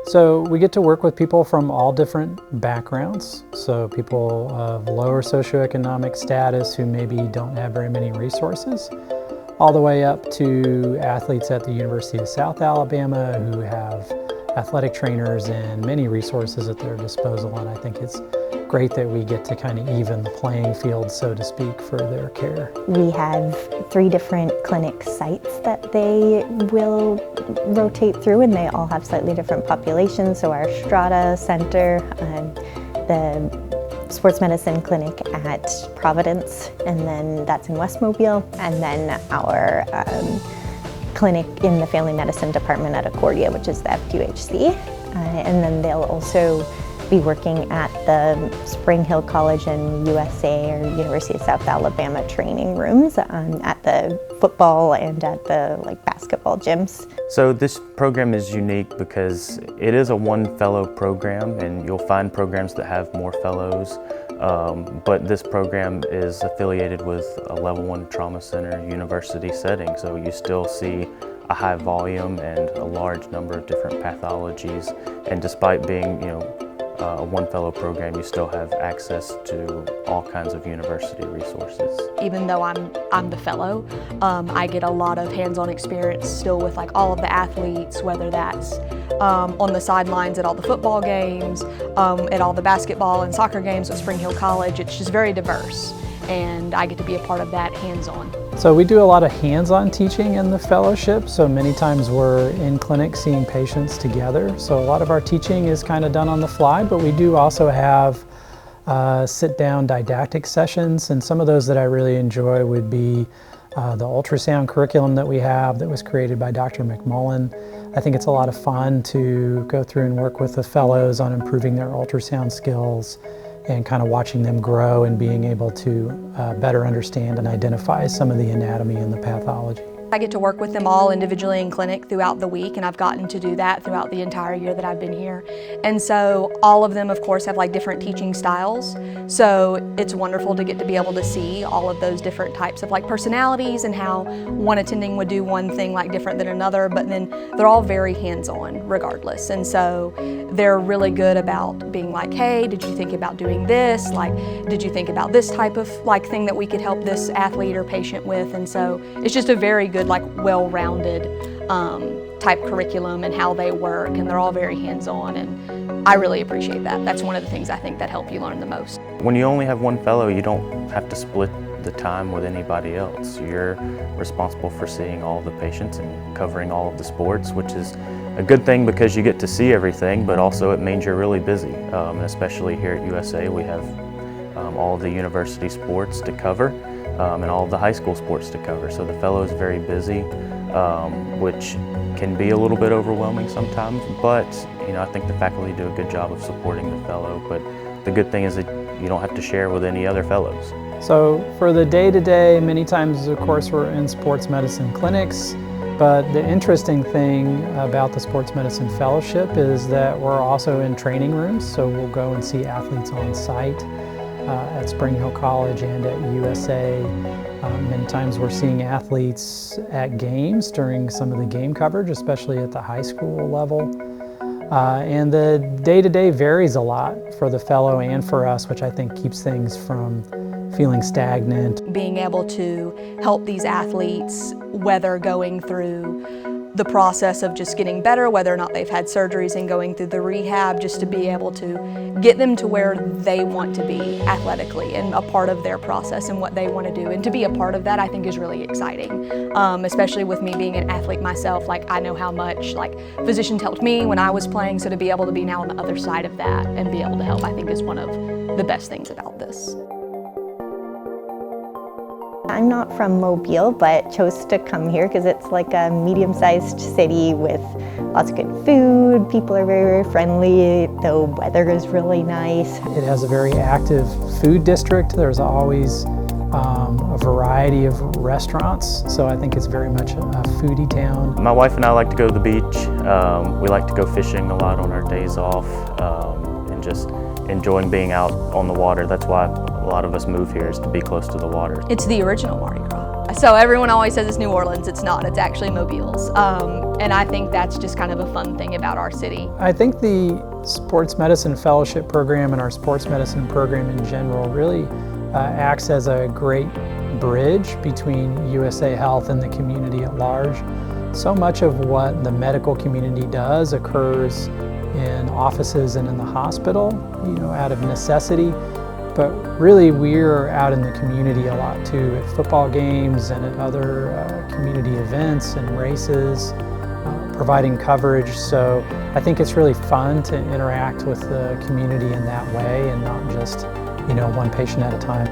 So we get to work with people from all different backgrounds. So people of lower socioeconomic status who maybe don't have very many resources, all the way up to athletes at the University of South Alabama who have athletic trainers and many resources at their disposal. And I think it's great that we get to kind of even the playing field, so to speak, for their care. We have 3 different clinic sites that they will rotate through, and they all have slightly different populations. So our Strata Center, the sports medicine clinic at Providence, and then that's in West Mobile, and then our clinic in the family medicine department at Accordia, which is the FQHC. And then they'll also be working at the Spring Hill College and USA or University of South Alabama training rooms at the football and at the basketball gyms. So this program is unique because it is a one fellow program, and you'll find programs that have more fellows, but this program is affiliated with a level 1 trauma center university setting, so you still see a high volume and a large number of different pathologies, and despite being a one fellow program, you still have access to all kinds of university resources. Even though I'm the fellow, I get a lot of hands-on experience still with all of the athletes, whether that's on the sidelines at all the football games, at all the basketball and soccer games at Spring Hill College. It's just very diverse, and I get to be a part of that hands-on. So we do a lot of hands-on teaching in the fellowship, so many times we're in clinic seeing patients together. So a lot of our teaching is kind of done on the fly, but we do also have sit-down didactic sessions, and some of those that I really enjoy would be the ultrasound curriculum that we have that was created by Dr. McMullen. I think it's a lot of fun to go through and work with the fellows on improving their ultrasound skills and kind of watching them grow and being able to better understand and identify some of the anatomy and the pathology. I get to work with them all individually in clinic throughout the week, and I've gotten to do that throughout the entire year that I've been here. And so all of them, of course, have different teaching styles. So it's wonderful to get to be able to see all of those different types of personalities and how one attending would do one thing different than another, but then they're all very hands-on regardless. And so they're really good about being hey, did you think about doing this? Did you think about this type of thing that we could help this athlete or patient with? And so it's just a very good well-rounded type curriculum and how they work, and they're all very hands-on, and I really appreciate that. That's one of the things I think that help you learn the most. When you only have one fellow, you don't have to split the time with anybody else. You're responsible for seeing all of the patients and covering all of the sports, which is a good thing because you get to see everything, but also it means you're really busy. And especially here at USA, we have all of the university sports to cover and all of the high school sports to cover. So the fellow is very busy, which can be a little bit overwhelming sometimes, but I think the faculty do a good job of supporting the fellow. But the good thing is that you don't have to share with any other fellows. So for the day-to-day, many times, of course, we're in sports medicine clinics, but the interesting thing about the Sports Medicine Fellowship is that we're also in training rooms, so we'll go and see athletes on site at Spring Hill College and at USA. Many times we're seeing athletes at games during some of the game coverage, especially at the high school level. And the day-to-day varies a lot for the fellow and for us, which I think keeps things from feeling stagnant. Being able to help these athletes, whether going through the process of just getting better, whether or not they've had surgeries and going through the rehab, just to be able to get them to where they want to be athletically and a part of their process and what they want to do. And to be a part of that, I think, is really exciting, especially with me being an athlete myself. I know how much physicians helped me when I was playing, so to be able to be now on the other side of that and be able to help, I think, is one of the best things about this. I'm not from Mobile, but chose to come here because it's a medium-sized city with lots of good food. People are very, very friendly. The weather is really nice. It has a very active food district. There's always a variety of restaurants, so I think it's very much a foodie town. My wife and I like to go to the beach. We like to go fishing a lot on our days off and just enjoying being out on the water. That's why a lot of us move here, is to be close to the water. It's the original Mardi Gras. So everyone always says it's New Orleans. It's not. It's actually Mobile's. And I think that's just kind of a fun thing about our city. I think the Sports Medicine Fellowship Program and our sports medicine program in general really acts as a great bridge between USA Health and the community at large. So much of what the medical community does occurs in offices and in the hospital, out of necessity. But really, we're out in the community a lot too, at football games and at other community events and races, providing coverage. So I think it's really fun to interact with the community in that way and not just, one patient at a time.